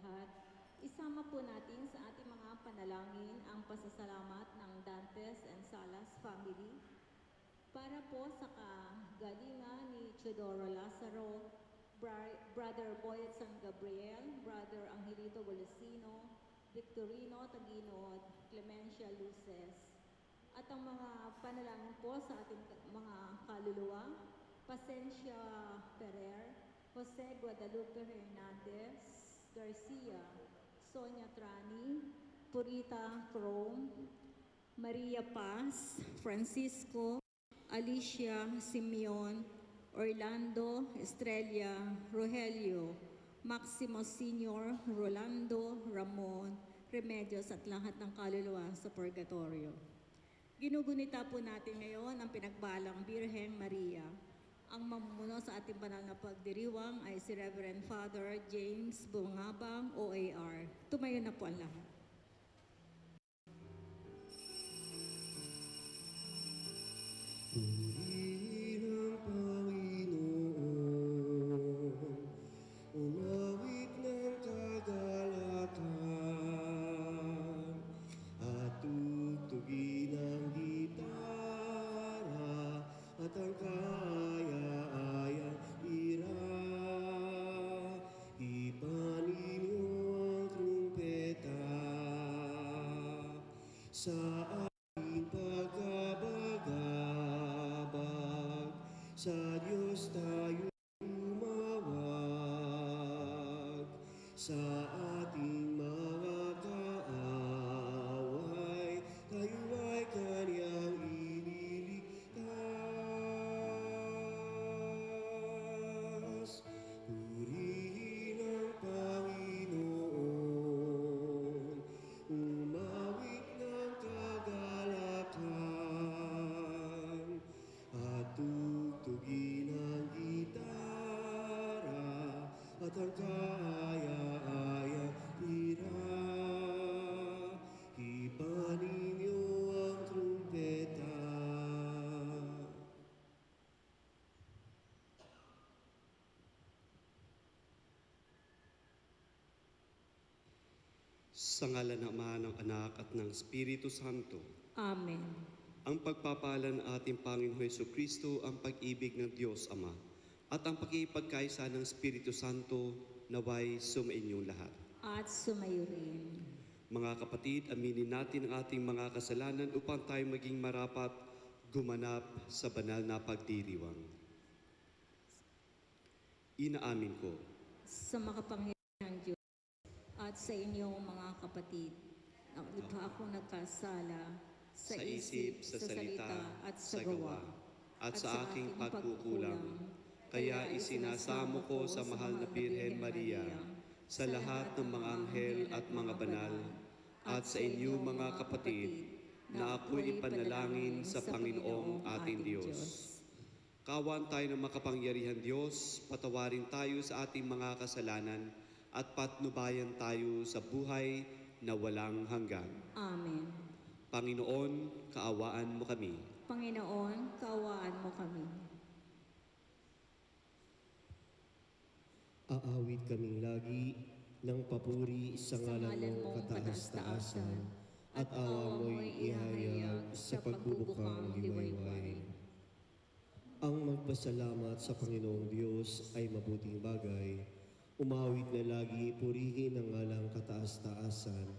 lahat, isama po natin sa ating mga panalangin ang pasasalamat ng Dantes and Salas family para po sa kagalingan ni Teodoro Lazaro, Brother Boyet San Gabriel, Brother Angelito Golosino, Victorino Taginod, Clemencia Luces, at ang mga panalangin po sa ating mga kaluluwa, Pasencia Ferrer, Jose Guadalupe Hernandez Garcia, Sonia Trani, Purita Chrome, Maria Paz, Francisco, Alicia Simeon, Orlando Estrella Rogelio, Maximo Senior, Rolando Ramon, Remedios at lahat ng kaluluwa sa purgatorio. Ginugunita po natin ngayon ang pinagbalang Birheng Maria. Ang mamumuno sa ating banal na pagdiriwang ay si Reverend Father James Bungabang, OAR. Tumayo na po ang lahat. Purihin ang Panginoon, umawit ng kagalakan, at tugtugin ang gitara at ang kaaya-ayang ira. Ipanin niyo ang trumpeta sa ating pagkabagabag, sa Diyos tayo umawag, sa ating mga kaaway, tayo ay Kanyang ililigtas. Purihin ang Panginoon, umawit ng kagalakan, at tugtugin ang gitara at ang kaaya-ayang tira. Ipanin niyo ang trumpeta. Sa ngalan ng Ama, ng Anak at ng Espiritu Santo. Amen. Ang pagpapala ng ating Panginoon Jesucristo, ang pag-ibig ng Diyos Ama, at ang pakikipagkaisa ng Espiritu Santo naway sumainyong lahat. At sumayo rin. Mga kapatid, aminin natin ang ating mga kasalanan upang tayo maging marapat gumanap sa banal na pagdiriwang. Inaamin ko Sa makapangyarihang Diyos at sa inyong mga kapatid, ang iba akong nagkasala sa isip, sa salita at sa gawa, at sa aking pagkukulang. Kaya isinasamo ko sa mahal na Birhen Maria, sa lahat ng mga anghel at mga banal, at sa inyo mga kapatid, na ako'y ipanalangin sa Panginoong ating Diyos. Kawan tayo ng makapangyarihan Diyos, patawarin tayo sa ating mga kasalanan, at patnubayan tayo sa buhay na walang hanggan. Amen. Panginoon, kaawaan mo kami. Panginoon, kaawaan mo kami. Aawit kaming lagi ng papuri sa ngalan mong kataas-taasan, at awa mo'y ihayag sa pagbubukang liwayway. Ang magpasalamat sa Panginoong Diyos ay mabuting bagay. Umawit na lagi, purihin ang ngalang kataas-taasan.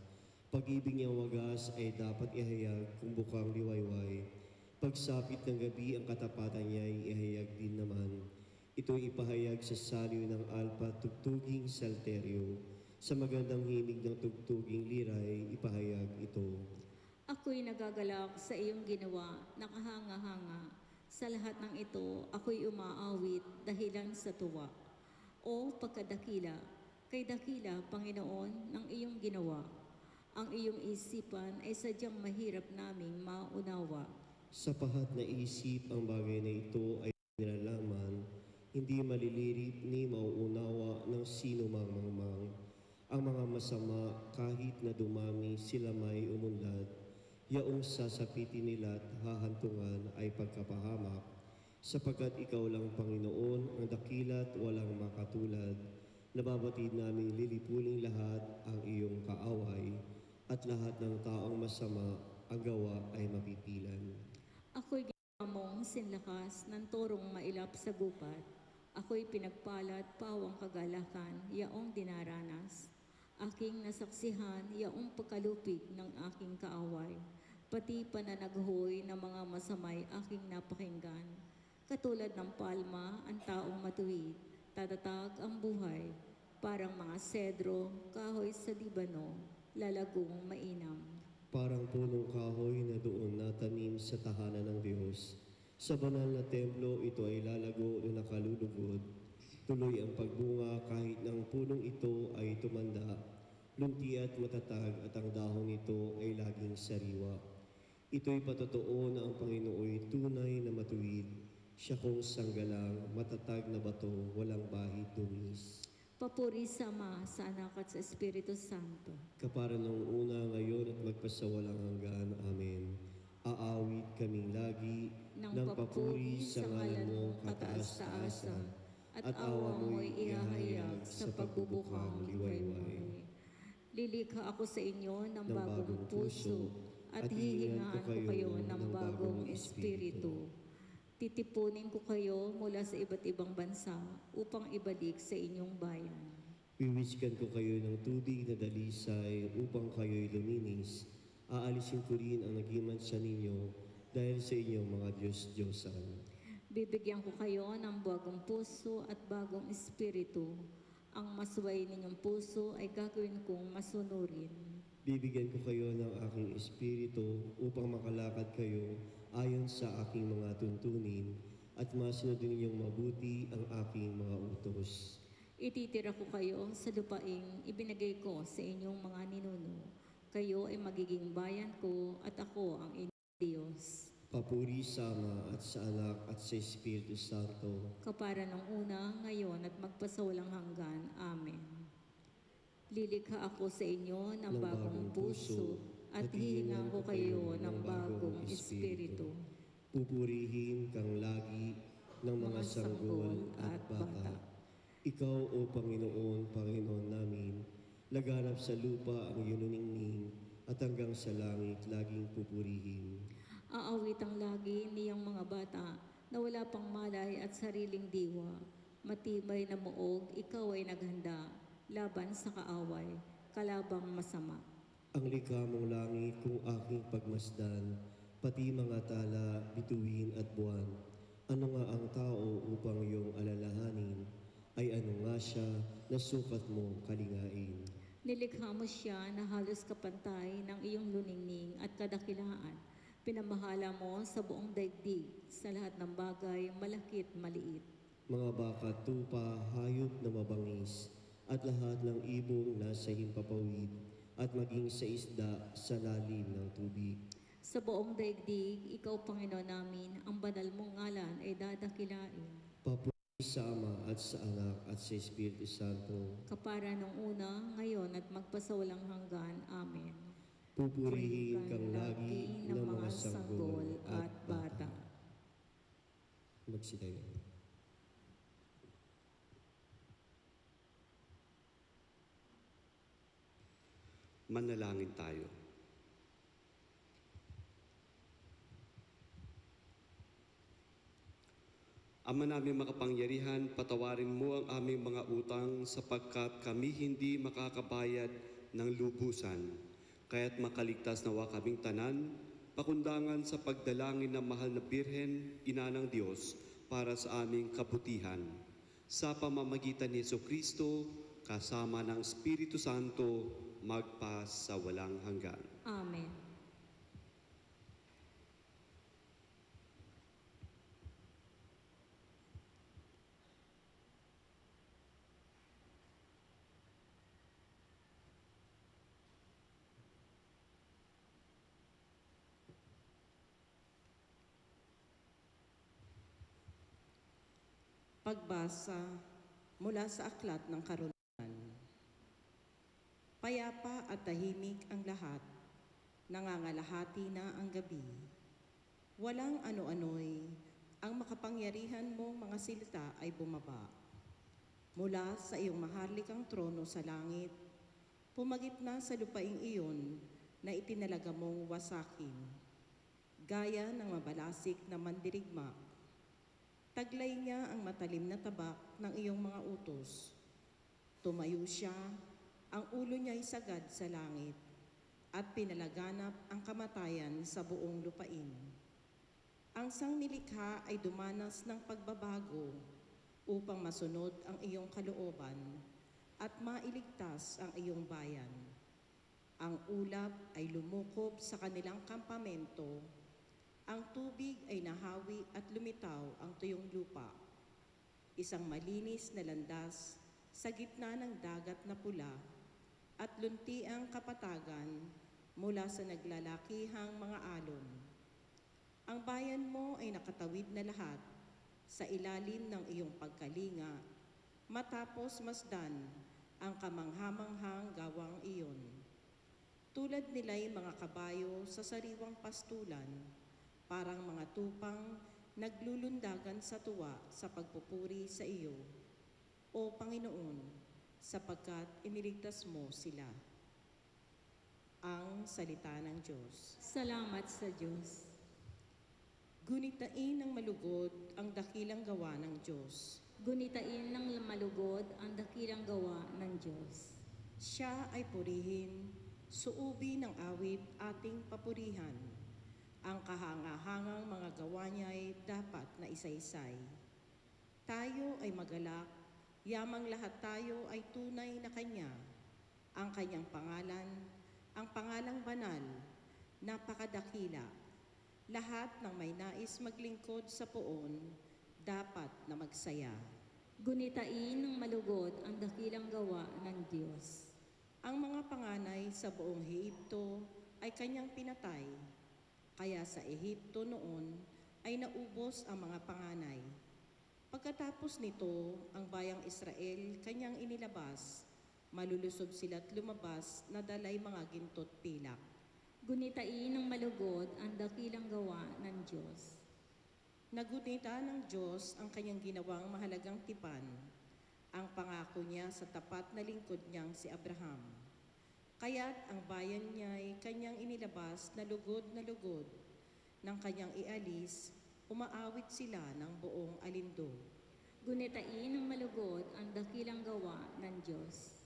Pag-ibig niyang wagas ay dapat ihayag kung bukang liwayway. Pagsapit ng gabi, ang katapatan niya ay ihayag din naman. Ito'y ipahayag sa saliw ng alpa, tugtuging salterio. Sa magandang himig ng tugtuging liray, ipahayag ito. Ako'y nagagalak sa iyong ginawa, nakahanga-hanga. Sa lahat ng ito, ako'y umaawit dahilan sa tuwa. O pagkadakila, kay dakila, Panginoon, ng iyong ginawa. Ang iyong isipan ay sadyang mahirap naming maunawa. Sa pahat na isip, ang bagay na ito ay nilalaman, hindi malilirip ni mauunawa ng sino mang mangmang. Ang mga masama, kahit na dumami, sila may umunlad. Yaong sasapitin nila at hahantungan ay pagkapahamak, sapagkat ikaw lang, Panginoon, ang dakilat walang makatulad. Nababatid namin lilipuling lahat ang iyong kaaway at lahat ng taong masama ang gawa ay mapipilan. Ako'y ginamong sinlakas ng turong mailap sa gupat. Ako'y pinagpalad pawang kagalakan, yaong dinaranas. Aking nasaksihan, yaong pagkalupig ng aking kaaway. Pati pananaghoy ng mga masamay aking napakinggan. Katulad ng palma, ang taong matuwid, tatatag ang buhay. Parang mga sedro, kahoy sa Libano, lalagong mainam. Parang punong kahoy na doon natanim sa tahanan ng Diyos. Sa banal na templo, ito ay lalago na nakalulugod. Tuloy ang pagbunga kahit ng punong ito ay tumanda. Lunti at matatag at ang dahon nito ay laging sariwa. Ito'y patotoo na ang Panginoo'y tunay na matuwid. Siya kong sanggalang, matatag na bato, walang bahid dumis. Papuri sa Ama, sa Anak at sa Espiritu Santo. Kapara ng una, ngayon at magpasawalang hanggan. Amen. Aawit kaming lagi ng papuri sa ngalan mong kataas-taasan at awa mo'y ihahayag sa pagbubukang liwayway. Lilikha ako sa inyo ng bagong puso at hihingaan ko kayo ng bagong espiritu. Titipunin ko kayo mula sa iba't ibang bansa upang ibalik sa inyong bayan. Wiwiskan ko kayo ng tubig na dalisay upang kayo'y luminis. Aalisin ko rin ang nagimansya ninyo dahil sa inyong mga Diyos-Diyosan. Bibigyan ko kayo ng bagong puso at bagong espiritu. Ang masway ninyong puso ay gagawin kong masunurin. Bibigyan ko kayo ng aking espiritu upang makalakad kayo ayon sa aking mga tuntunin at masunod ninyong mabuti ang aking mga utos. Ititira ko kayo sa lupaing ibinigay ko sa inyong mga ninuno. Kayo ay magiging bayan ko at ako ang inyong Diyos. Papuri sa Ama at sa Anak at sa Espiritu Santo. Kapara ng una, ngayon at magpasawalang hanggan. Amen. Lilikha ako sa inyo ng bagong puso at hihingan ko kayo ng bagong espiritu. Pupurihin kang lagi ng mga sanggol at bata. Ikaw, O Panginoon, Panginoon namin, laganap sa lupa ang iyong ningning at hanggang sa langit laging pupurihin. Aawit ang lagi niyang mga bata na wala pang malay at sariling diwa. Matibay na muog, ikaw ay naghanda laban sa kaaway, kalabang masama. Ang likha mong langit kung aking pagmasdan, pati mga tala, bituin at buwan. Ano nga ang tao upang iyong alalahanin? Ay ano nga siya na sukat mo kalingain? Nilikha mo siya na halos kapantay ng iyong luningning at kadakilaan. Pinamahala mo sa buong daigdig, sa lahat ng bagay, malaki't maliit. Mga baka tupa, hayop na mabangis, at lahat ng ibong nasa himpapawid, at maging sa isda sa lalim ng tubig. Sa buong daigdig, ikaw, Panginoon namin, ang banal mong ngalan ay dadakilain. Papuri sa Ama at sa Anak at sa Espiritu Santo. Kapara nung una, ngayon at magpasawalang hanggan. Amen. Pupurihin kang lagi ng mga sanggol at bata. Magsidayo. Manalangin tayo. Ama namin makapangyarihan, patawarin mo ang aming mga utang sapagkat kami hindi makakabayad ng lubusan. Kaya't makaligtas nawa kaming tanan, pakundangan sa pagdalangin ng mahal na Birhen, Ina ng Diyos, para sa aming kabutihan. Sa pamamagitan ni Jesucristo, kasama ng Espiritu Santo, magpa sa walang hanggan. Amen. Pagbasa mula sa Aklat ng Karunungan. Payapa at tahimik ang lahat, nangangalahati na ang gabi. Walang ano-ano'y, ang makapangyarihan mong mga silita ay bumaba. Mula sa iyong maharlikang trono sa langit, pumagitna sa lupaing iyon na itinalaga mong wasakin, gaya ng mabalasik na mandirigma. Taglay niya ang matalim na tabak ng iyong mga utos. Tumayo siya, ang ulo niya'y sagad sa langit, at pinalaganap ang kamatayan sa buong lupain. Ang sangnilikha ay dumanas ng pagbabago upang masunod ang iyong kalooban at mailigtas ang iyong bayan. Ang ulap ay lumukob sa kanilang kampamento, ang tubig ay nahawi at lumitaw ang tuyong lupa. Isang malinis na landas sa gitna ng dagat na pula at luntiang kapatagan mula sa naglalakihang mga alon. Ang bayan mo ay nakatawid na lahat sa ilalim ng iyong pagkalinga matapos masdan ang kamanghamanghang gawang iyon. Tulad nila'y mga kabayo sa sariwang pastulan, parang mga tupang naglulundagan sa tuwa sa pagpupuri sa iyo, O Panginoon, sapagkat iniligtas mo sila. Ang salita ng Diyos. Salamat sa Diyos. Gunitain ng malugod ang dakilang gawa ng Diyos. Gunitain ng malugod ang dakilang gawa ng Diyos. Siya ay purihin, suubi ng awit ating papurihan. Ang kahangahangang mga gawa niya ay dapat na isaysay. Tayo ay magalak, yamang lahat tayo ay tunay na Kanya. Ang Kanyang pangalan, ang pangalang banal, napakadakila. Lahat ng may nais maglingkod sa poon, dapat na magsaya. Gunitain ng malugod ang dakilang gawa ng Diyos. Ang mga panganay sa buong Ehipto ay Kanyang pinatay. Kaya sa Ehipto noon ay naubos ang mga panganay. Pagkatapos nito, ang bayang Israel Kanyang inilabas. Malulusob sila't lumabas na dalay mga ginto't pilak. Gunitain ng malugod ang dakilang gawa ng Diyos. Nagunita ng Diyos ang Kanyang ginawang mahalagang tipan, ang pangako niya sa tapat na lingkod niyang si Abraham. Kaya't ang bayan niya ay Kanyang inilabas na lugod ng Kanyang ialis, umaawit sila ng buong alindog. Gunitain ng malugod ang dakilang gawa ng Diyos.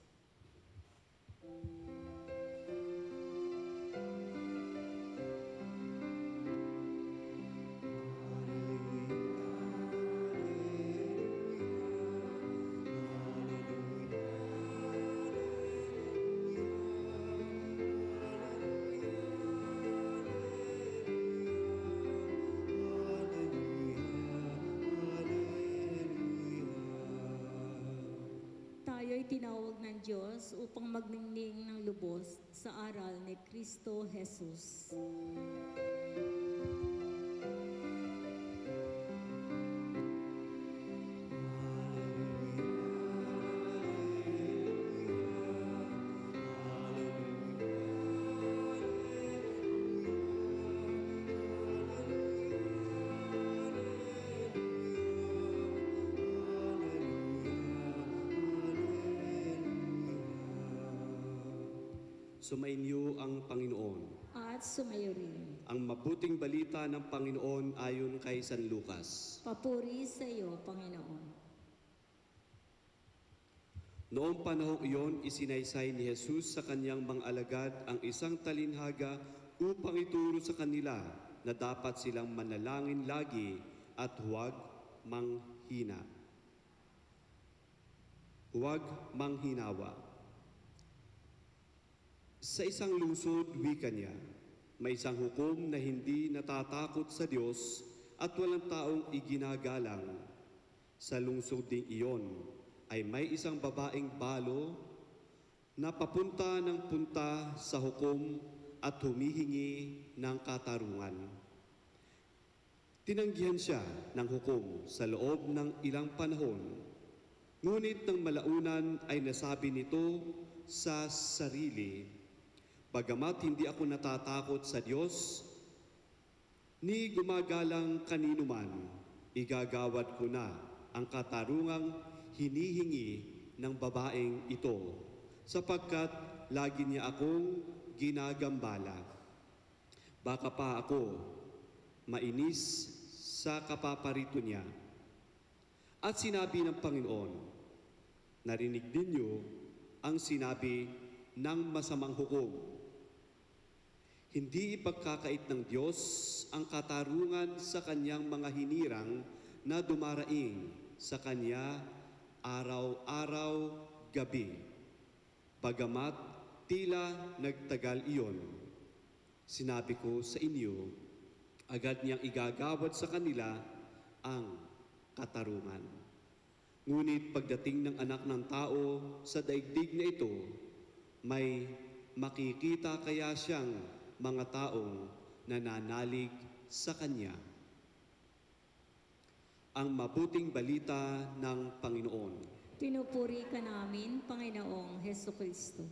Tayo'y tinawag ng Diyos upang magningning ng lubos sa aral ni Kristo Jesus. Sumainyo ang Panginoon. At sumayo rin. Ang mabuting balita ng Panginoon ayon kay San Lucas. Papuri sa iyo, Panginoon. Noong panahong iyon, isinaysay ni Jesus sa kanyang mga alagad ang isang talinhaga upang ituro sa kanila na dapat silang manalangin lagi at huwag manghina. Huwag manghinawa. Sa isang lungsod, wika niya, may isang hukom na hindi natatakot sa Diyos at walang taong iginagalang. Sa lungsod ding iyon ay may isang babaeng balo na papunta ng punta sa hukom at humihingi ng katarungan. Tinanggihan siya ng hukom sa loob ng ilang panahon. Ngunit nang malaunan ay nasabi nito sa sarili, "Bagamat hindi ako natatakot sa Diyos, ni gumagalang kanino man, igagawad ko na ang katarungang hinihingi ng babaeng ito, sapagkat lagi niya akong ginagambala. Baka pa ako mainis sa kapaparito niya. At sinabi ng Panginoon, narinig ninyo ang sinabi ng masamang hukom. Hindi ipagkakait ng Diyos ang katarungan sa kanyang mga hinirang na dumaraing sa kanya araw-araw gabi. Bagamat tila nagtagal iyon, sinabi ko sa inyo, agad niyang igagawad sa kanila ang katarungan. Ngunit pagdating ng anak ng tao sa daigdig na ito, may makikita kaya siyang mga taong nananalig sa kanya. Ang mabuting balita ng Panginoon. Pinupuri ka namin, Panginoong Hesukristo.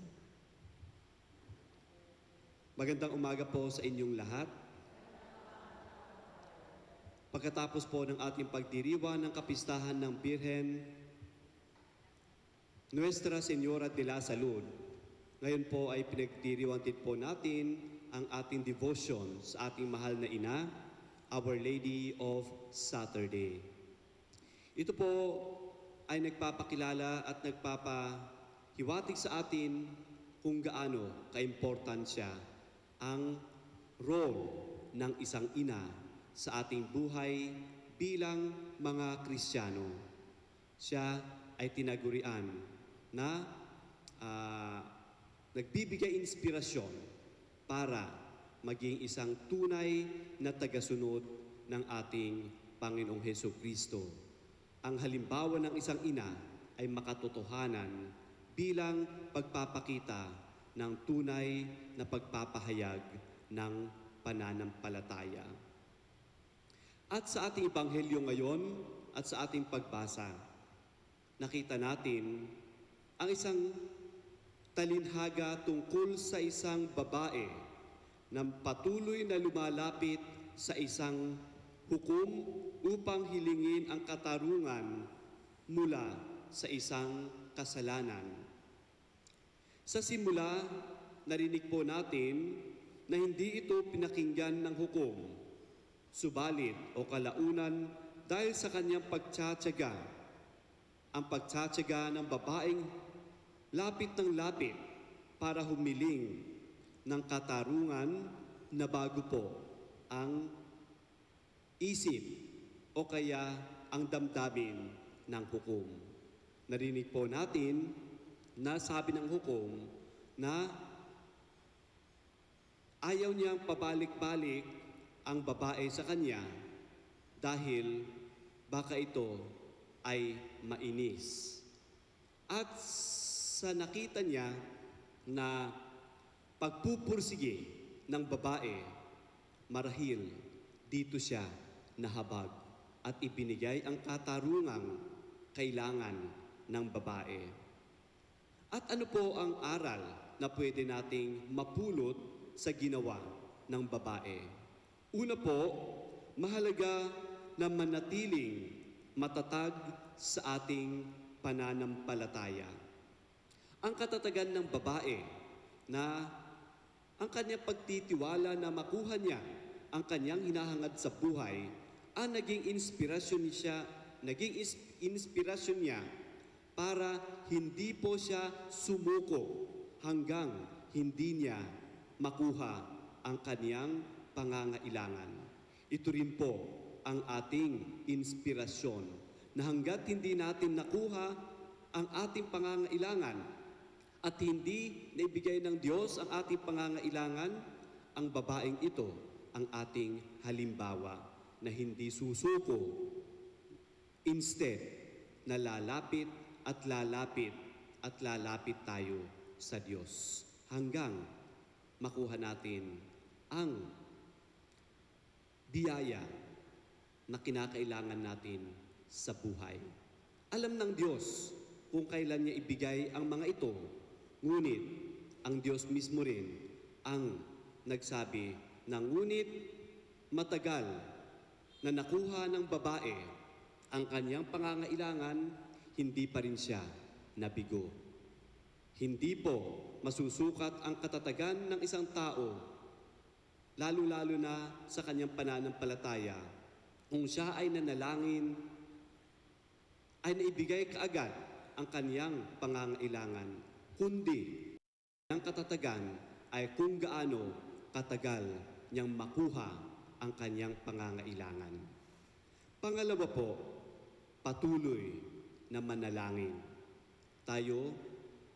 Magandang umaga po sa inyong lahat. Pagkatapos po ng ating pagdiriwang ng kapistahan ng Birhen Nuestra Señora de la Salud, ngayon po ay pinagdiriwang din po natin ang ating devotion sa ating mahal na ina, Our Lady of Saturday. Ito po ay nagpapakilala at nagpapahiwatig sa atin kung gaano kaimportansya ang role ng isang ina sa ating buhay bilang mga Kristiyano. Siya ay tinagurian na nagbibigay inspirasyon para maging isang tunay na tagasunod ng ating Panginoong Hesukristo. Ang halimbawa ng isang ina ay makatotohanan bilang pagpapakita ng tunay na pagpapahayag ng pananampalataya. At sa ating ebanghelyo ngayon at sa ating pagbasa, nakita natin ang isang talinhaga tungkol sa isang babae na patuloy na lumalapit sa isang hukom upang hilingin ang katarungan mula sa isang kasalanan. Sa simula, narinig po natin na hindi ito pinakinggan ng hukom, subalit o kalaunan dahil sa kanyang pagtsatsaga, ang pagtsatsaga ng babaeng lapit ng lapit para humiling ng katarungan na bago po ang isip o kaya ang damdamin ng hukom. Narinig po natin na sabi ng hukom na ayaw niyang pabalik-balik ang babae sa kanya dahil baka ito ay mainis. At sa nakita niya na pagpupursige ng babae, marahil dito siya nahabag at ibinigay ang katarungang kailangan ng babae. At ano po ang aral na pwede nating mapulot sa ginawa ng babae? Una po, mahalaga na manatiling matatag sa ating pananampalataya. Ang katatagan ng babae na ang kanyang pagtitiwala na makuha niya ang kanyang hinahangad sa buhay ang naging inspirasyon niya para hindi po siya sumuko hanggang hindi niya makuha ang kaniyang pangangailangan. Ito rin po ang ating inspirasyon na hanggat hindi natin nakuha ang ating pangangailangan at hindi naibigay ng Diyos ang ating pangangailangan, ang babaeng ito ang ating halimbawa na hindi susuko. Instead, na lalapit at lalapit at lalapit tayo sa Diyos hanggang makuha natin ang biyaya na kinakailangan natin sa buhay. Alam ng Diyos kung kailan niya ibigay ang mga ito, ngunit ang Diyos mismo rin ang nagsabi na ngunit matagal na nakuha ng babae ang kanyang pangangailangan, hindi pa rin siya nabigo. Hindi po masusukat ang katatagan ng isang tao, lalo-lalo na sa kanyang pananampalataya, kung siya ay nanalangin, ay naibigay kaagad ang kanyang pangangailangan, kundi ang katatagan ay kung gaano katagal niyang makuha ang kanyang pangangailangan. Pangalawa po, patuloy na manalangin. Tayo,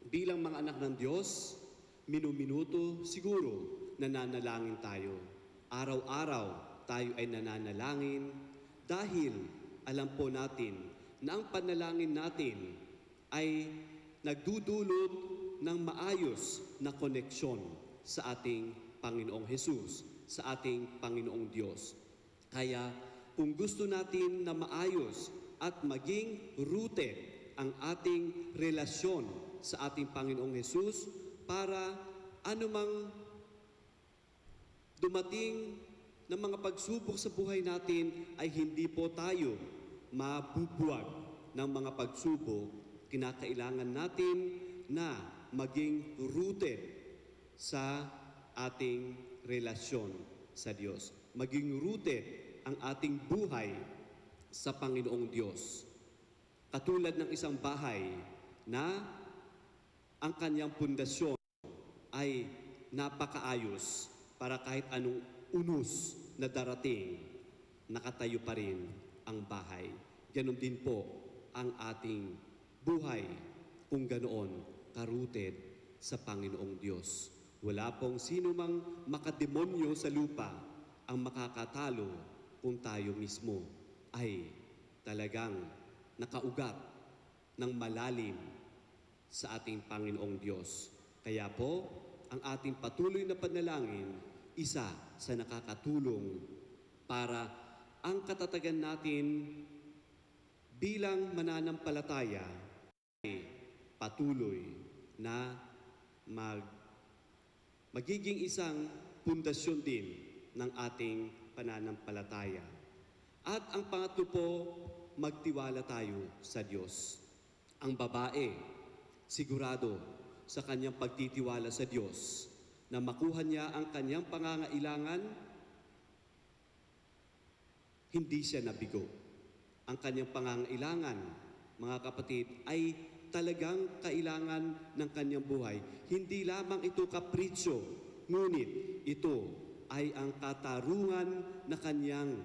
bilang mga anak ng Diyos, minuminuto siguro nananalangin tayo. Araw-araw tayo ay nananalangin dahil alam po natin na ang panalangin natin ay nagdudulot ng maayos na koneksyon sa ating Panginoong Hesus, sa ating Panginoong Diyos. Kaya kung gusto natin na maayos at maging rooted ang ating relasyon sa ating Panginoong Hesus, para anumang dumating na mga pagsubok sa buhay natin ay hindi po tayo mabubuwag ng mga pagsubok, kinakailangan natin na maging rooted sa ating relasyon sa Diyos. Maging rooted ang ating buhay sa Panginoong Diyos. Katulad ng isang bahay na ang kanyang pundasyon ay napakaayos para kahit anong unos na darating, nakatayo pa rin ang bahay. Ganon din po ang ating buhay kung ganoon ka-rooted sa Panginoong Diyos. Wala pong sino mang makademonyo sa lupa ang makakatalo kung tayo mismo ay talagang nakaugat ng malalim sa ating Panginoong Diyos. Kaya po, ang ating patuloy na panalangin, isa sa nakakatulong para ang katatagan natin bilang mananampalataya ay patuloy na magiging isang pundasyon din ng ating pananampalataya. At ang pangatlo po, magtiwala tayo sa Diyos. Ang babae, sigurado sa kanyang pagtitiwala sa Diyos na makuha niya ang kanyang pangangailangan, hindi siya nabigo. Ang kanyang pangangailangan, mga kapatid, ay talagang kailangan ng kanyang buhay. Hindi lamang ito kapritsyo, ngunit ito ay ang katarungan na kanyang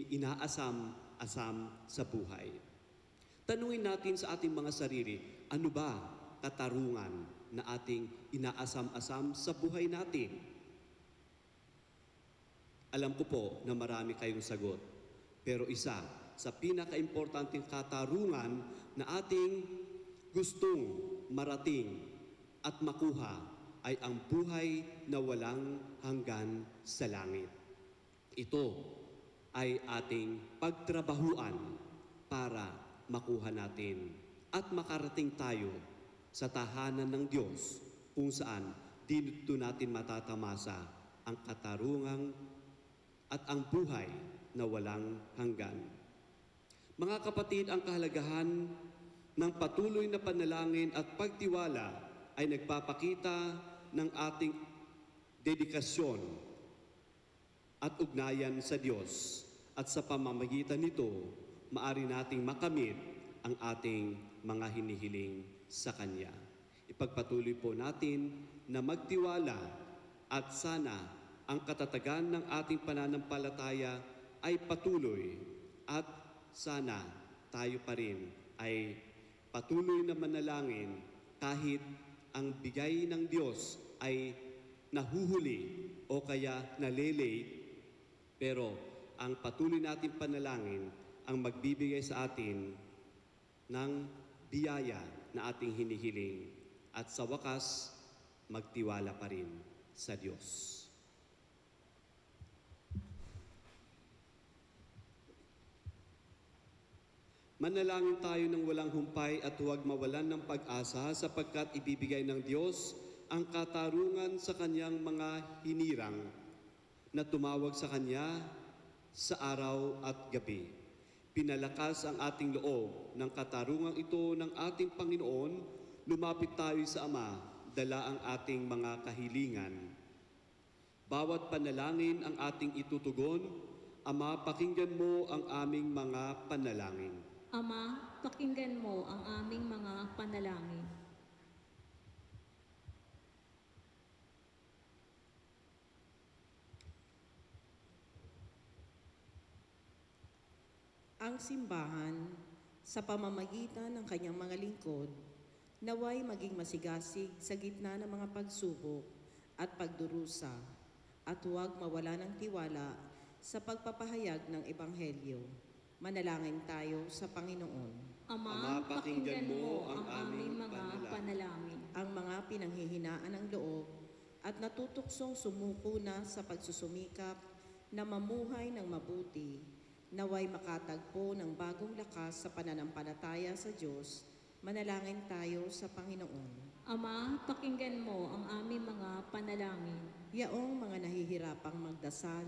inaasam-asam sa buhay. Tanungin natin sa ating mga sarili, ano ba katarungan na ating inaasam-asam sa buhay natin? Alam ko po na marami kayong sagot, pero isa sa pinaka-importanting katarungan na ating gustong marating at makuha ay ang buhay na walang hanggan sa langit. Ito ay ating pagtrabahuan para makuha natin at makarating tayo sa tahanan ng Diyos kung saan dito natin matatamasa ang katarungang at ang buhay na walang hanggan. Mga kapatid, ang kahalagahan ng patuloy na panalangin at pagtiwala ay nagpapakita ng ating dedikasyon at ugnayan sa Diyos. At sa pamamagitan nito, maari nating makamit ang ating mga hinihiling sa Kanya. Ipagpatuloy po natin na magtiwala at sana ang katatagan ng ating pananampalataya ay patuloy at sana tayo pa rin ay patuloy na manalangin kahit ang bigay ng Diyos ay nahuhuli o kaya nalilate, pero ang patuloy nating panalangin ang magbibigay sa atin ng biyaya na ating hinihiling at sa wakas magtiwala pa rin sa Diyos. Manalangin tayo ng walang humpay at huwag mawalan ng pag-asa sapagkat ibibigay ng Diyos ang katarungan sa Kanyang mga hinirang na tumawag sa Kanya sa araw at gabi. Pinalakas ang ating loob ng katarungang ito ng ating Panginoon, lumapit tayo sa Ama, dala ang ating mga kahilingan. Bawat panalangin ang ating itutugon, Ama, pakinggan mo ang aming mga panalangin. Ama, pakinggan mo ang aming mga panalangin. Ang simbahan, sa pamamagitan ng kanyang mga lingkod, naway maging masigasig sa gitna ng mga pagsubok at pagdurusa, at huwag mawala ng tiwala sa pagpapahayag ng Ebanghelyo. Manalangin tayo sa Panginoon. Ama, pakinggan mo ang aming mga panalangin. Ang mga pinanghihinaan ng loob at natutuksong sumuko na sa pagsusumikap na mamuhay ng mabuti, naway makatagpo ng bagong lakas sa pananampalataya sa Diyos. Manalangin tayo sa Panginoon. Ama, pakinggan mo ang aming mga panalangin. Yaong mga nahihirapang magdasal,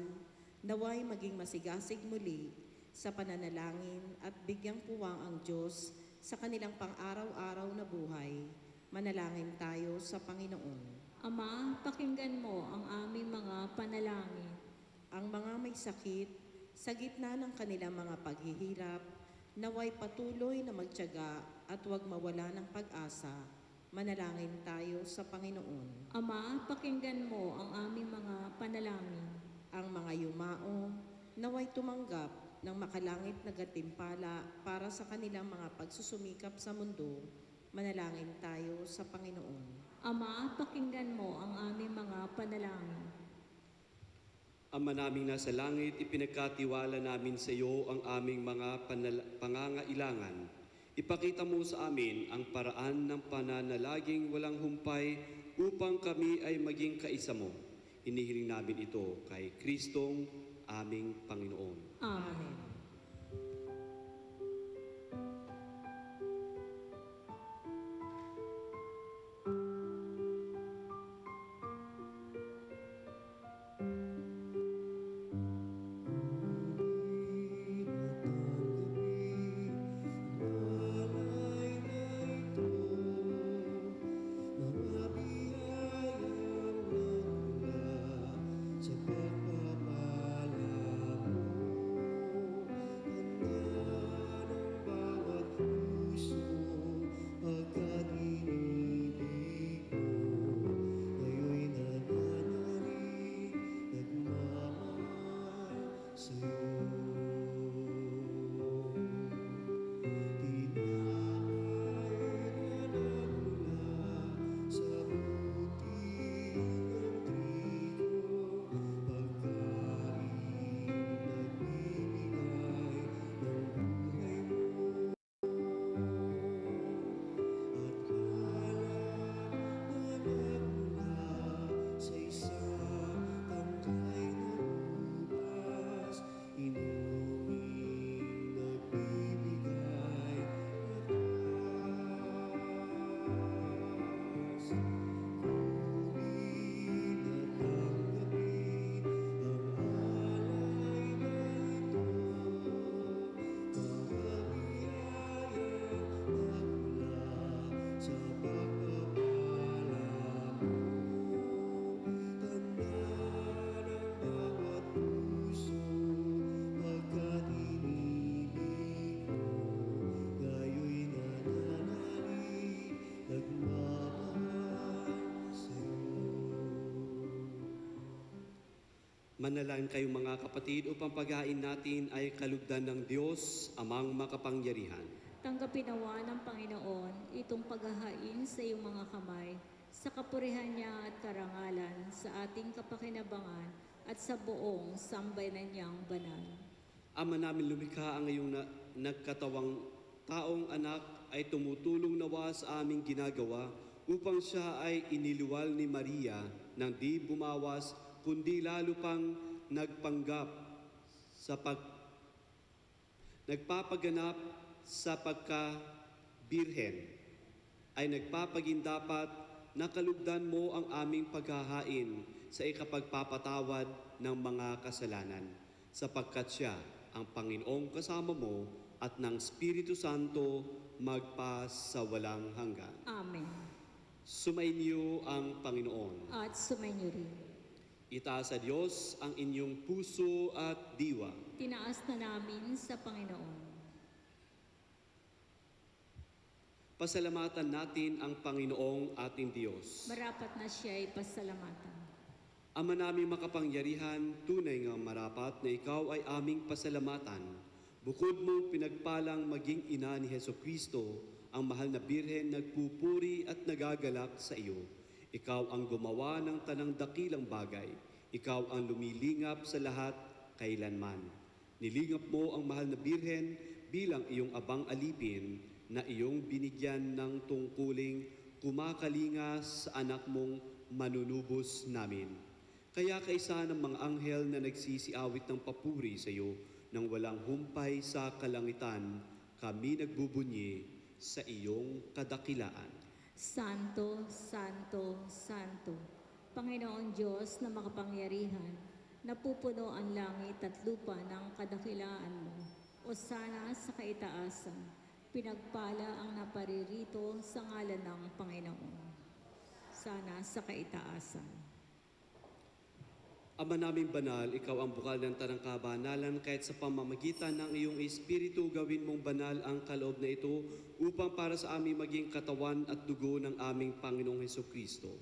naway maging masigasig muli sa pananalangin at bigyang puwang ang Diyos sa kanilang pang-araw-araw na buhay. Manalangin tayo sa Panginoon. Ama, pakinggan mo ang aming mga panalangin. Ang mga may sakit, sa gitna ng kanilang mga paghihirap, naway patuloy na magtiyaga at huwag mawala ng pag-asa. Manalangin tayo sa Panginoon. Ama, pakinggan mo ang aming mga panalangin. Ang mga yumao, naway tumanggap ng makalangit na gantimpala para sa kanilang mga pagsusumikap sa mundo. Manalangin tayo sa Panginoon. Ama, pakinggan mo ang aming mga panalangin. Ama naming nasa langit, ipinagkatiwala namin sa iyo ang aming mga pangangailangan. Ipakita mo sa amin ang paraan ng pananalaging walang humpay upang kami ay maging kaisa mo. Hinihiling namin ito kay Kristong aming Panginoon. Amen. Manalangin kayong mga kapatid upang paghain natin ay kalugdan ng Diyos, Amang makapangyarihan. Tanggapin nawa ng Panginoon itong paghahain sa iyong mga kamay, sa kapurihan niya at karangalan, sa ating kapakinabangan at sa buong sambayanan niyang banal. Ama namin lumikha ang iyong nagkatawang taong anak ay tumutulong nawa sa aming ginagawa upang siya ay iniluwal ni Maria nang di bumawas kundi lalo pang nagpapaganap sa pagka-birhen, ay nagpapagindapat na kalugdan mo ang aming paghahain sa ikapagpapatawad ng mga kasalanan, sapagkat siya ang Panginoong kasama mo at ng Espiritu Santo magpa sa walang hanggan. Amen. Sumainyo ang Panginoon. At sumainyo rin. Itaas sa Diyos ang inyong puso at diwa. Tinaas na namin sa Panginoon. Pasalamatan natin ang Panginoong ating Diyos. Marapat na siya'y pasalamatan. Ama naming makapangyarihan, tunay nga marapat na ikaw ay aming pasalamatan. Bukod mong pinagpalang maging ina ni Hesukristo, ang mahal na Birhen nagpupuri at nagagalak sa iyo. Ikaw ang gumawa ng tanang dakilang bagay. Ikaw ang lumilingap sa lahat kailanman. Nilingap mo ang mahal na Birhen bilang iyong abang alipin na iyong binigyan ng tungkuling kumakalinga sa anak mong manunubos namin. Kaya kaisa ng mga anghel na nagsisiawit ng papuri sa iyo nang walang humpay sa kalangitan, kami nagbubunyi sa iyong kadakilaan. Santo, Santo, Santo, Panginoon Diyos na makapangyarihan, napupuno ang langit at lupa ng kadakilaan mo. O sana sa kaitaasan, pinagpala ang naparirito sa ngalan ng Panginoon. Sana sa kaitaasan. Ama naming banal, ikaw ang bukal ng tanang kabanalan, kahit sa pamamagitan ng iyong Espiritu, gawin mong banal ang kaloob na ito upang para sa aming maging katawan at dugo ng aming Panginoong Hesukristo.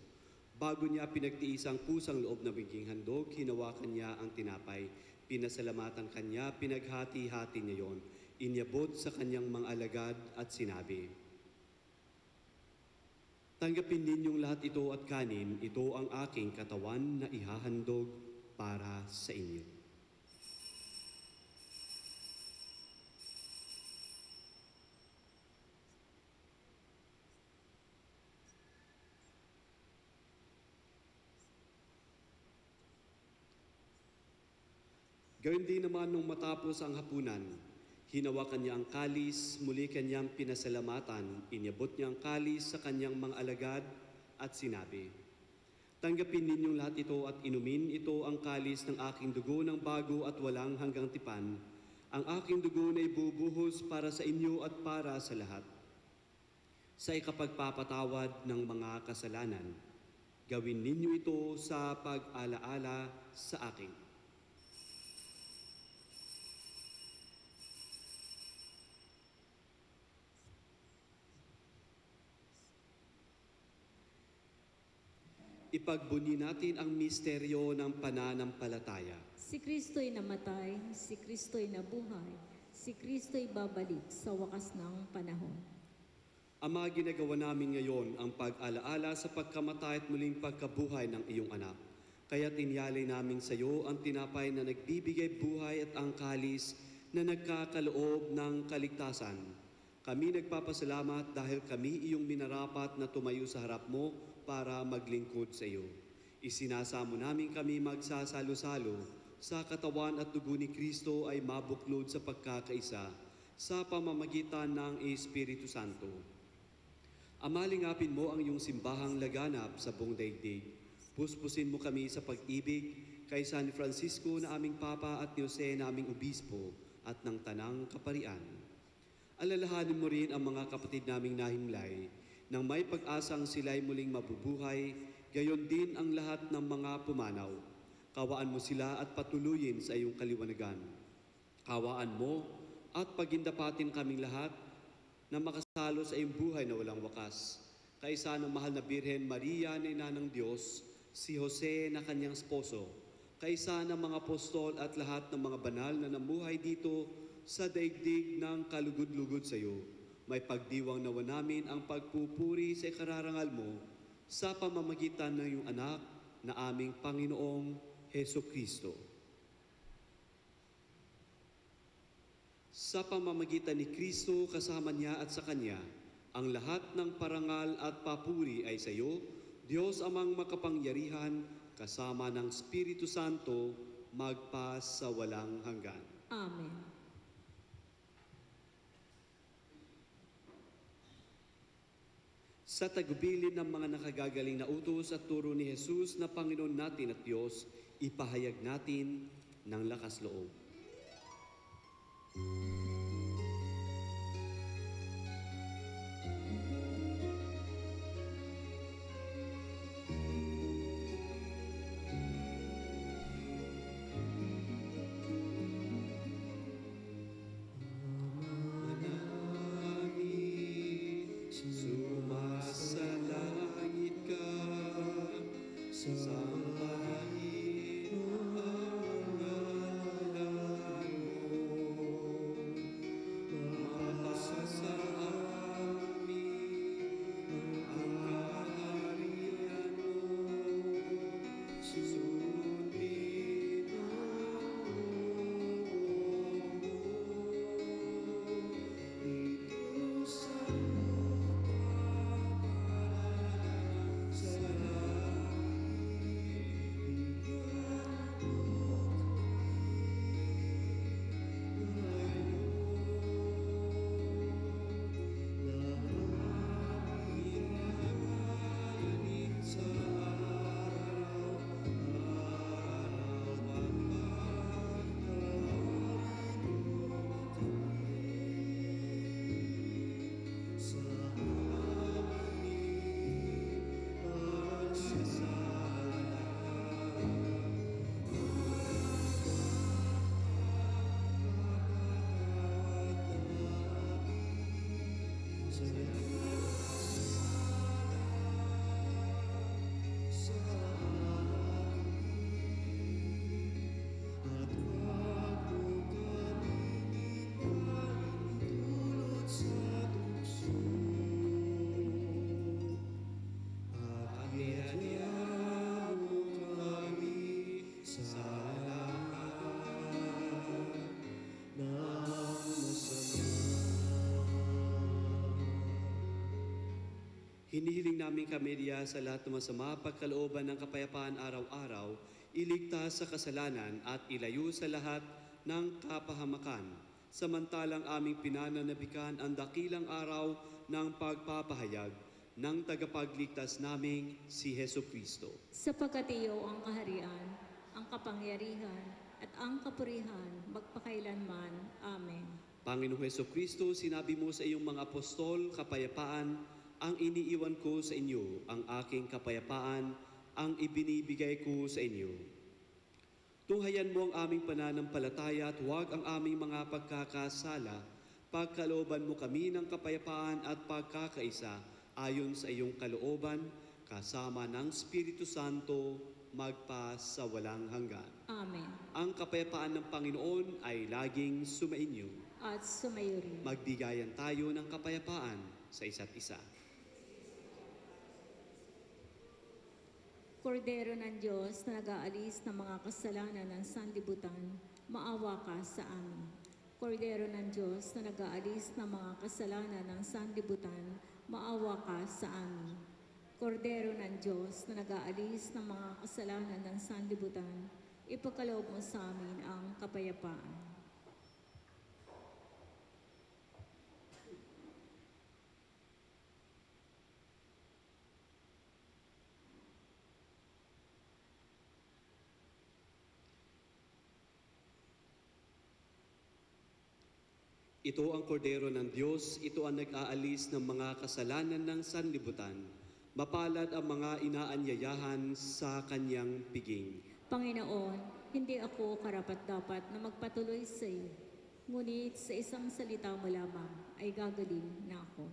Bago niya pinagtiis ang kusang loob na maging handog, hinawakan niya ang tinapay, pinasalamatan kanya, pinaghati-hati niya yon, inyabot sa kanyang mga alagad at sinabi, "Tanggapin ninyong lahat ito at kanin, ito ang aking katawan na ihahandog para sa inyo." Gawin din naman nung matapos ang hapunan, hinawakan niya ang kalis, muli kanyang pinasalamatan, inyabot niya ang kalis sa kanyang mga alagad at sinabi, "Tanggapin ninyong lahat ito at inumin ito ang kalis ng aking dugo ng bago at walang hanggang tipan, ang aking dugo na ibubuhos para sa inyo at para sa lahat. Sa ikapagpapatawad ng mga kasalanan, gawin ninyo ito sa pag-alaala sa akin." Ipagbunyi natin ang misteryo ng pananampalataya. Si Kristo'y namatay, si Kristo'y nabuhay, si Kristo'y babalik sa wakas ng panahon. Ama, ginagawa namin ngayon ang pag-alaala sa pagkamatay at muling pagkabuhay ng iyong anak. Kaya tinyalay namin sa iyo ang tinapay na nagbibigay buhay at ang kalis na nagkakaloob ng kaligtasan. Kami nagpapasalamat dahil kami iyong minarapat na tumayo sa harap mo para maglingkod sa iyo. Isinasamo namin kami magsasalo-salo sa katawan at dugo ni Kristo ay mabuklod sa pagkakaisa sa pamamagitan ng Espiritu Santo. Amalingapin mo ang iyong simbahang laganap sa buong daigdig. Puspusin mo kami sa pag-ibig kay San Francisco na aming Papa at ni Jose na aming Obispo at ng Tanang Kaparian. Alalahanin mo rin ang mga kapatid naming nahimlay nang may pag-asang sila'y muling mabubuhay, gayon din ang lahat ng mga pumanaw. Kawaan mo sila at patuloyin sa iyong kaliwanagan. Kawaan mo at pagindapatin kaming lahat na makasalo sa iyong buhay na walang wakas. Kaisa ng mahal na Birhen Maria na ina ng Diyos, si Jose na kanyang sposo, kaisa ng mga apostol at lahat ng mga banal na namuhay dito sa daigdig ng kalugod-lugod sa iyo. May pagdiwang nawa namin ang pagpupuri sa ikararangal mo sa pamamagitan ng iyong anak na aming Panginoong Hesukristo. Sa pamamagitan ni Kristo, kasama niya at sa Kanya, ang lahat ng parangal at papuri ay sa iyo, Diyos amang makapangyarihan, kasama ng Espiritu Santo, magpa sa walang hanggan. Amen. Sa tagubilin ng mga nakagagaling na utos at turo ni Jesus na Panginoon natin at Diyos, ipahayag natin ng lakas loob. Manangin, sumasalangit ka, sambahin ang ngalan mo. Mapasa sa amin ang kaharian mo, sundin ang loob mo. Ito sa sa Hinihiling namin Kamelia sa lahat ng masama pagkalooban ng kapayapaan araw-araw, iligtas sa kasalanan at ilayo sa lahat ng kapahamakan. Samantalang aming pinananabikan ang dakilang araw ng pagpapahayag ng tagapagligtas naming si Heso Kristo. Sapagkat iyo ang kaharian, ang kapangyarihan, at ang kapurihan magpakailanman. Amen. Panginoong Heso Kristo, sinabi mo sa iyong mga apostol, kapayapaan ang iniiwan ko sa inyo, ang aking kapayapaan ang ibinibigay ko sa inyo. Tunghayan mo ang aming pananampalataya at huwag ang aming mga pagkakasala. Pagkalooban mo kami ng kapayapaan at pagkakaisa ayon sa iyong kalooban, kasama ng Espiritu Santo, magpa sa walang hanggan. Amen. Ang kapayapaan ng Panginoon ay laging sumainyo. At sumayo rin. Magbigayan tayo ng kapayapaan sa isa't isa. Kordero ng Diyos na nag-aalis ng mga kasalanan ng sanlibutan, maawa ka sa amin. Kordero ng Diyos na nag-aalis ng mga kasalanan ng sanlibutan, maawa ka sa amin. Kordero ng Diyos na nag-aalis ng mga kasalanan ng sanlibutan, ipagkaloob mo sa amin ang kapayapaan. Ito ang kordero ng Diyos, ito ang nag-aalis ng mga kasalanan ng sanlibutan. Mapalad ang mga inaanyayahan sa kanyang piging. Panginoon, hindi ako karapat-dapat na magpatuloy sa iyo, ngunit sa isang salita mo lamang ay gagaling na ako.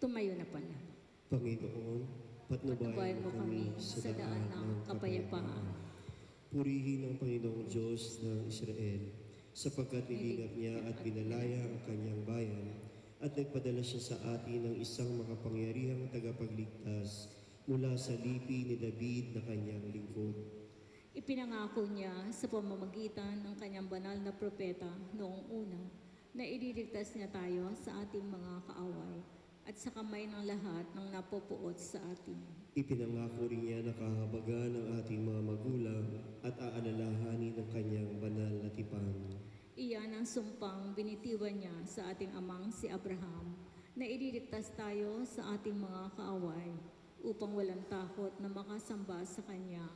Tumayo na pala. Panginoon, patnubayan mo kami sa daan ng kapayapaan. Purihin ang Panginoong Diyos ng Israel, sapagkat nilingap niya at binalaya ang kanyang bayan, at nagpadala siya sa atin ng isang makapangyarihang tagapagligtas mula sa lipi ni David na kanyang lingkod. Ipinangako niya sa pamamagitan ng kanyang banal na propeta noong una na ililigtas niya tayo sa ating mga kaaway at sa kamay ng lahat ng napopuot sa atin. Ipinangako rin niya na kahabagan ng ating mga magulang at aalalahanin ng kanyang banal na tipan. Iyan ang sumpang binitiwan niya sa ating amang si Abraham na ililigtas tayo sa ating mga kaaway upang walang takot na makasamba sa kanya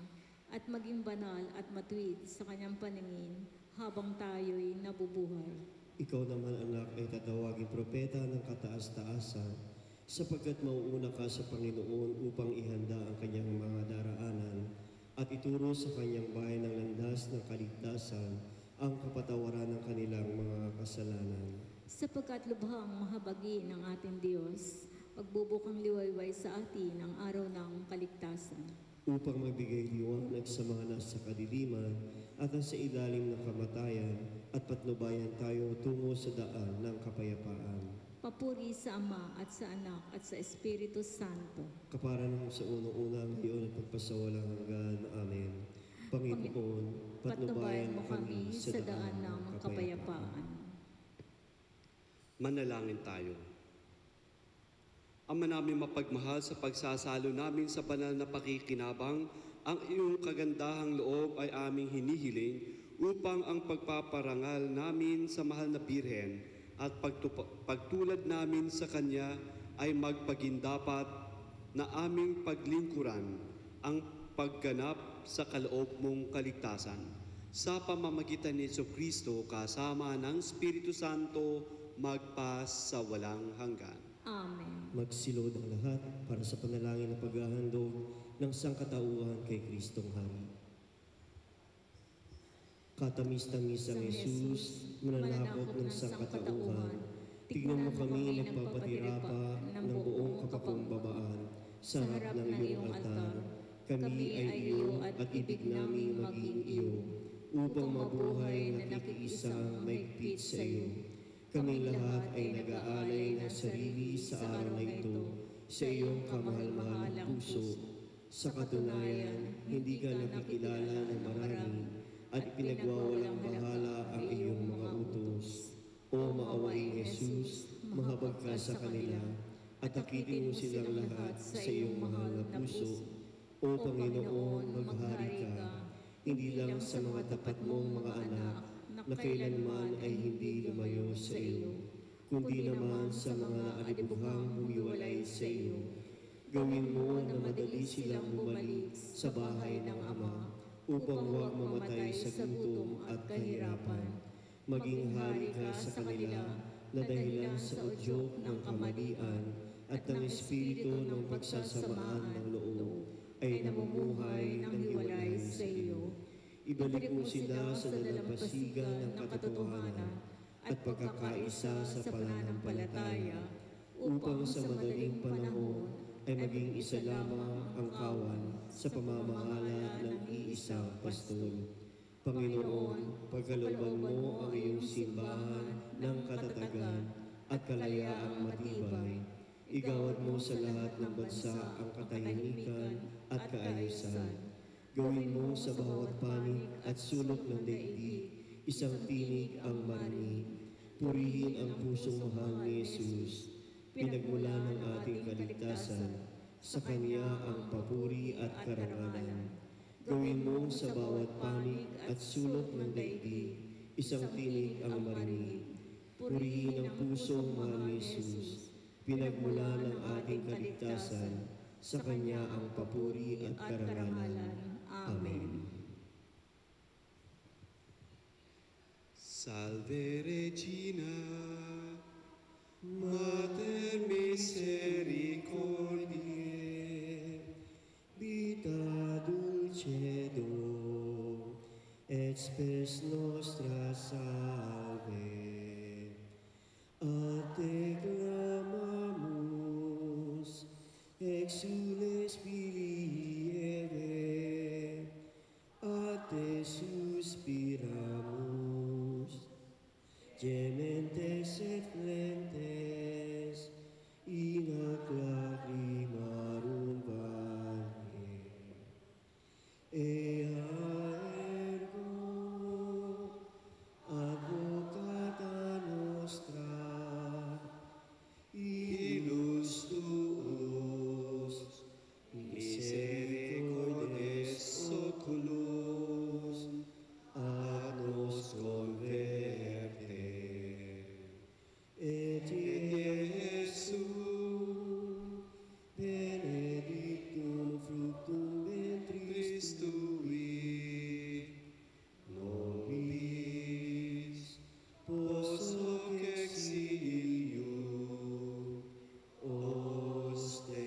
at maging banal at matuwid sa kanyang paningin habang tayo'y nabubuhay. Ikaw naman, anak, ay tatawagin propeta ng kataas-taasan, sapagkat mauuna ka sa Panginoon upang ihanda ang kanyang mga daraanan at ituro sa kanyang bayan ng landas ng kaligtasan ang kapatawaran ng kanilang mga kasalanan. Sapagkat lubhang mahabagi ng ating Diyos, pagbubukang liwayway sa atin ang araw ng kaligtasan. Upang magbigay liwanag sa mga nasa kadiliman at ang sa ilalim ng kamatayan at patnubayan tayo tungo sa daan ng kapayapaan. Papuri sa Ama at sa Anak at sa Espiritu Santo. Kapara ng sa unang-una ngayon at pagpasawalang hanggan. Amen. Panginoon, patnubayan mo kami sa daan ng kapayapaan. Manalangin tayo. Ama namin mapagmahal, sa pagsasalo namin sa banal na pakikinabang, ang iyong kagandahang loob ay aming hinihiling upang ang pagpaparangal namin sa mahal na Birhen at pagtulad namin sa Kanya ay magpagindapat na aming paglingkuran ang pagganap sa kaloob mong kaligtasan. Sa pamamagitan ni Jesucristo kasama ng Espiritu Santo, magpas sa walang hanggan. Amen. Magsilod ang lahat para sa panalangin ng paghahandog ng sangkatauhan kay Kristong Hari. Katamis-tamis ang Jesus, mananakop ng sangkatauhan. Tignan mo kami nagpapatirapa ng buong kapakumbabaan sa harap ng iyong altar. Kami ay iyo at ibig naming maging iyo, upang mabuhay na nakikiisang maigpit sa iyo. Kaming lahat ay nag-aalay ng sarili sa araw na ito, sa iyong kamahal-mahal na puso. Sa katunayan, hindi ka nakikilala ng marami, at pinagwawalang bahala ang iyong mga utos. O maawaing Jesus, mahabag ka sa kanila, at akitin mo silang lahat sa iyong mahal na puso. O Panginoon, maghari ka, hindi lang sa mga tapat mong mga anak, na kailanman ay hindi lumayo sa iyo, kundi naman sa mga naalibughang humiwalay sa iyo. Gawin mo na madali silang bumalik sa bahay ng Ama, upang huwag mamatay sa gutom at kahirapan. Maging hari ka sa kanila na dahilan sa udyok ng kamalian at ng espiritu ng pagsasamaan ng loob ay namumuhay ng hiwalay sa iyo. Ibalik mo sila sa dalampasigan ng katotohanan at pagkakaisa sa pananampalataya, upang sa madaling panahon ay maging isa lamang ang kawan sa pamamahala ng iisang pastol. Panginoon, pagkalooban mo ang iyong simbahan ng katatagan at kalayaang matibay. Igawad mo sa lahat ng bansa ang katahimikan at kaayusan. Gawin mo sa bawat panig at sulok ng daigdig isang tinig ang marinig. Purihin ang pusong mahal ni Jesus. Pinagmula ng ating kaligtasan, sa Kanya ang papuri at karangalan. Gawin mo sa bawat panig at sulok ng daigdig isang tinig ang marinig. Purihin ang pusong mahal ni Jesus. Pinagmula ng ating kaligtasan, sa Kanya ang papuri at karangalan. Amen. Salve Regina, Mater Misericordiae, Vita dulcedo, et spes nostra salve. A te clamamus, Christui, nobis poso exilium ostende,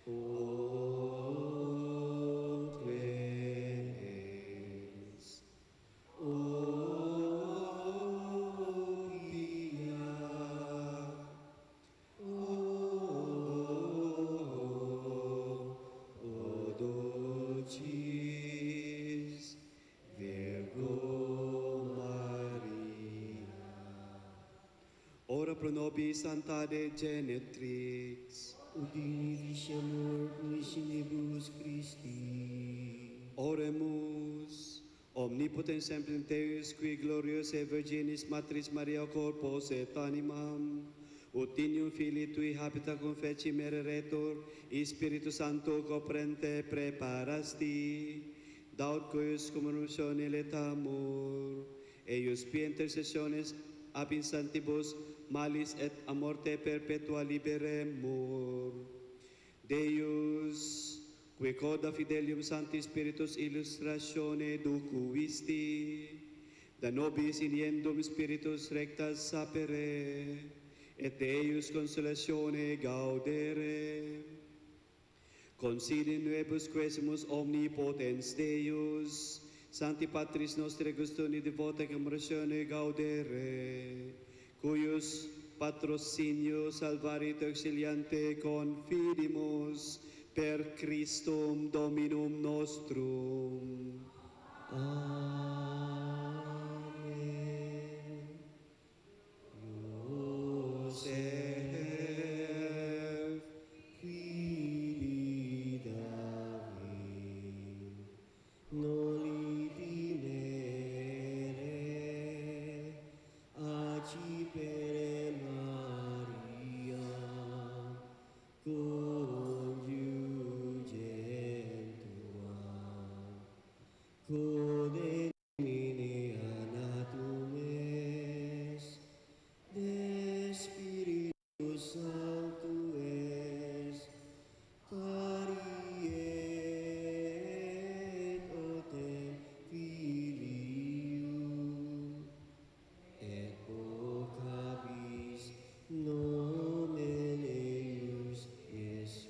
o clemens, o pia, o dulcis Virgo Maria. Ora pro nobis Santa de Genetrix. Udini diciamur Missionibus Christi. Oremus. Omnipotens semper Deus, qui gloriosae Virginis Matris Maria corpus et animam, ut inium Filii Tui habita confeci mereretur, Spiritus Sancto coprente preparasti, daut cuius communitione letamur, eius pie intercessiones ab instantibus malis et a morte perpetua liberemur. Deus, qui coda fidelium Sancti Spiritus illustratione ducuisti, da nobis iniendum Spiritus rectas sapere, et Deus consolatione gaudere. Concedi nuebus quesimus omnipotens Deus, Sancti Patris nostri gustoni devota commeratione gaudere, cuius patrocinio salvarito auxiliante confidimus per Christum Dominum nostrum. Amen. Joseph, Fili David, noli tinere, aci per Maria, congiugem tua, code nomine anatum es, de Spiritus Sanctus es, pariet otem Filium, et vocabis nomen eius Iesus.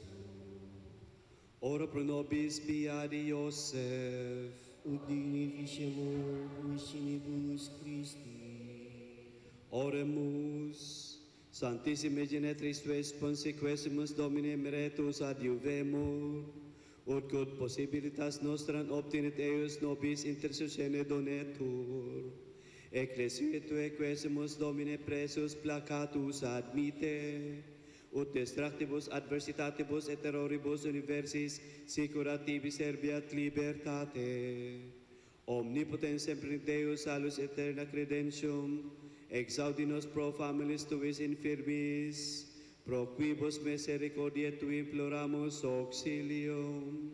ora pro nobis Beati Iosef, Udini ficiamur missionibus Christi. oremus. Santissime Genetris Tue consequesimus Domine meretus adiuvemur, ut quod possibilitas nostran obtinit eius nobis intercessione donetur. Ecclesiae Tue quesimus Domine presus placatus admite, ut distractibus adversitatibus et terroribus universis securativi serviat libertate. Omnipotens semper Deus salus eterna credentium, exaudi nos pro familis Tuis infirmis, pro quibus misericordiae Tui imploramus auxilium,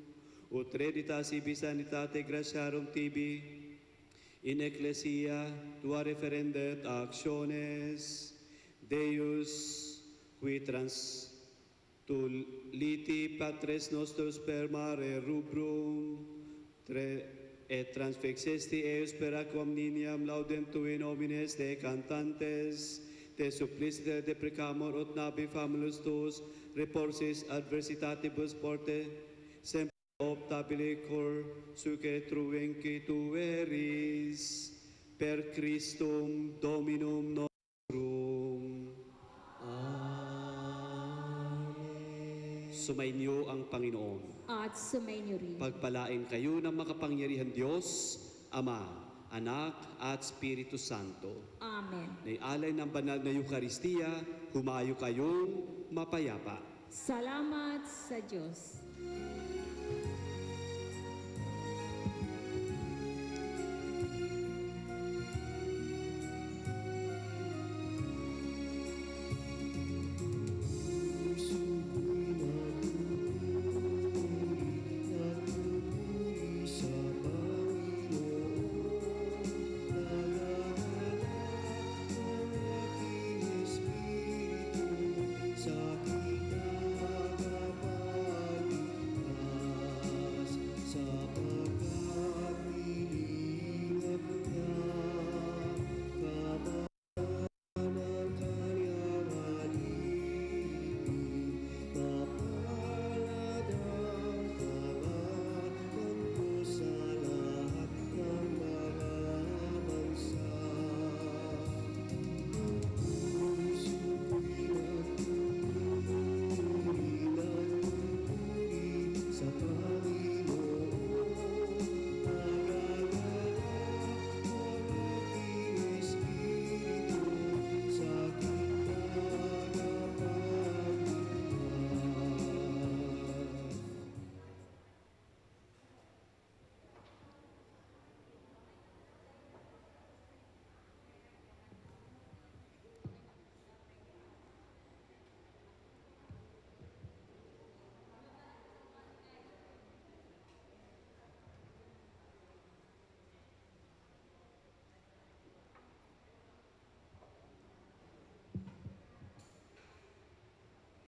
ut reditas ibi sanitate gratiarum Tibi, in ecclesia Tua referendet actiones, Deus, qui transtuliti patres nostros per mare rubrum, et transfixesti eius per aquam niniam laudem Tui nomines de cantantes, te supplicite deprecamur ut nabi famulus Tuus reporsis adversitatibus porte, semper optabile cor suce truenci Tu eris, per Christum Dominum nostrum. Amen. Sumainyo ang Panginoon. At sumainyo rin. Pagpalain kayo ng makapangyarihan Diyos, Ama, Anak at Espiritu Santo. Amen. Naialay ng banal na Eukaristiya, humayo kayong mapayapa. Salamat sa Diyos.